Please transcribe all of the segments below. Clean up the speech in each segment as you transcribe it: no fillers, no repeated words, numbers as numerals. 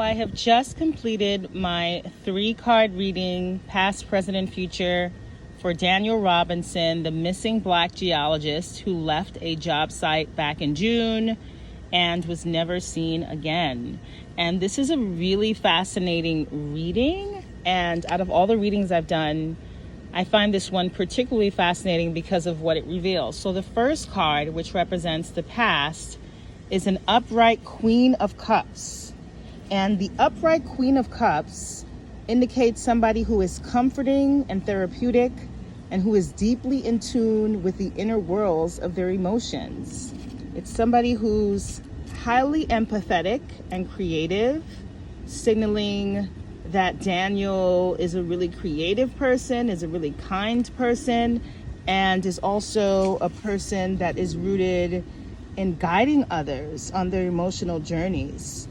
I have just completed my 3-card reading, past, present, and future, for Daniel Robinson, the missing Black geologist who left a job site back in June and was never seen again. And this is a really fascinating reading. And out of all the readings I've done, I find this one particularly fascinating because of what it reveals. So the first card, which represents the past, is an upright Queen of Cups. And the upright Queen of Cups indicates somebody who is comforting and therapeutic and who is deeply in tune with the inner worlds of their emotions. It's somebody who's highly empathetic and creative, signaling that Daniel is a really creative person, is a really kind person, and is also a person that is rooted in guiding others on their emotional journeys.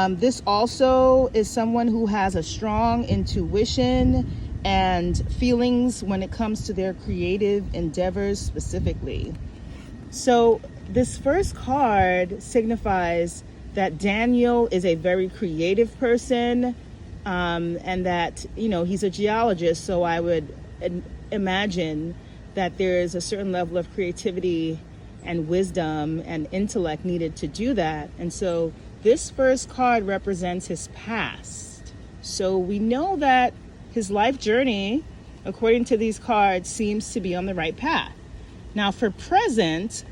This also is someone who has a strong intuition and feelings when it comes to their creative endeavors specifically. So this first card signifies that Daniel is a very creative person, and that, he's a geologist. So I would imagine that there is a certain level of creativity and wisdom and intellect needed to do that. And so this first card represents his past. So we know that his life journey, according to these cards, seems to be on the right path. Now for present,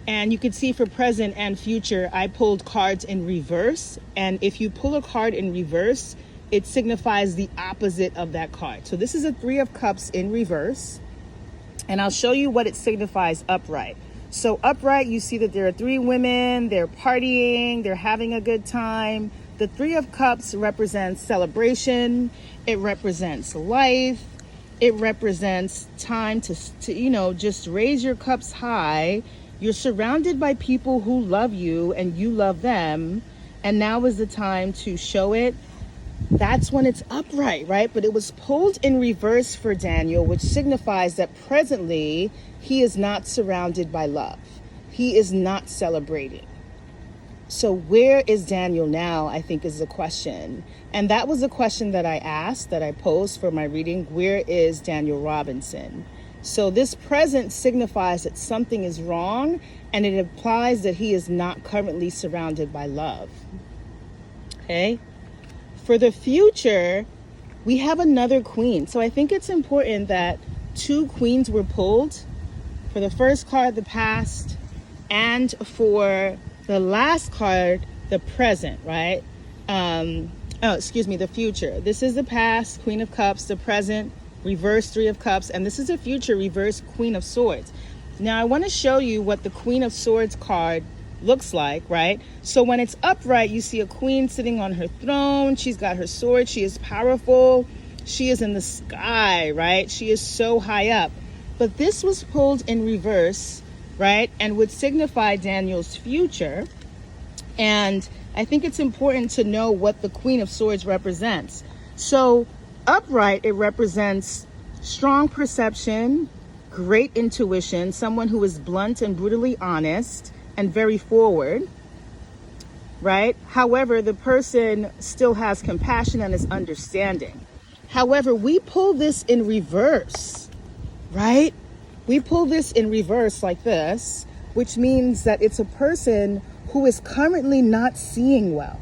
and you can see for present and future, I pulled cards in reverse. And if you pull a card in reverse, it signifies the opposite of that card. So this is a 3 of Cups in reverse. And I'll show you what it signifies upright. So upright, you see that there are 3 women, they're partying, they're having a good time. The 3 of Cups represents celebration. It represents life. It represents time to just raise your cups high. You're surrounded by people who love you and you love them. And now is the time to show it. That's when it's upright, right? But it was pulled in reverse for Daniel, which signifies that presently he is not surrounded by love. He is not celebrating. So where is Daniel now, I think, is the question. And that was the question that I asked, that I posed for my reading. Where is Daniel Robinson? So this present signifies that something is wrong, and it implies that he is not currently surrounded by love. Okay? For the future, we have another queen. So I think it's important that 2 queens were pulled. For the first card, the past, and for the last card, the present, right? The future. This is the past, Queen of Cups, the present, reverse 3 of Cups, and this is the future, reverse Queen of Swords. Now I want to show you what the Queen of Swords card looks like, right? So when it's upright, you see a queen sitting on her throne. She's got her sword. She is powerful. She is in the sky, right? She is so high up. But this was pulled in reverse, right? And would signify Daniel's future. And I think it's important to know what the Queen of Swords represents. So upright, it represents strong perception, great intuition, someone who is blunt and brutally honest, and very forward, right? However, the person still has compassion and is understanding. However, we pull this in reverse, right? We pull this in reverse like this, which means that it's a person who is currently not seeing well.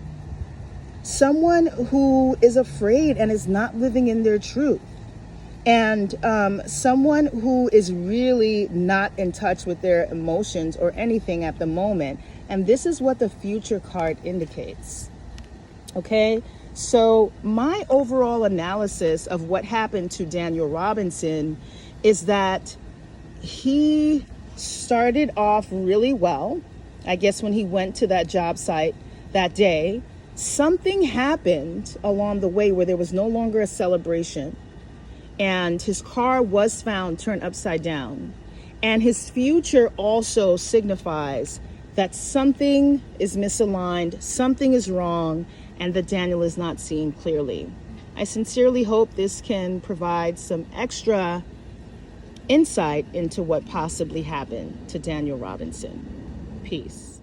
Someone who is afraid and is not living in their truth. And someone who is really not in touch with their emotions or anything at the moment. And this is what the future card indicates. Okay, so my overall analysis of what happened to Daniel Robinson is that he started off really well. I guess when he went to that job site that day, something happened along the way where there was no longer a celebration. And his car was found turned upside down. And his future also signifies that something is misaligned, something is wrong, and that Daniel is not seeing clearly. I sincerely hope this can provide some extra insight into what possibly happened to Daniel Robinson. Peace.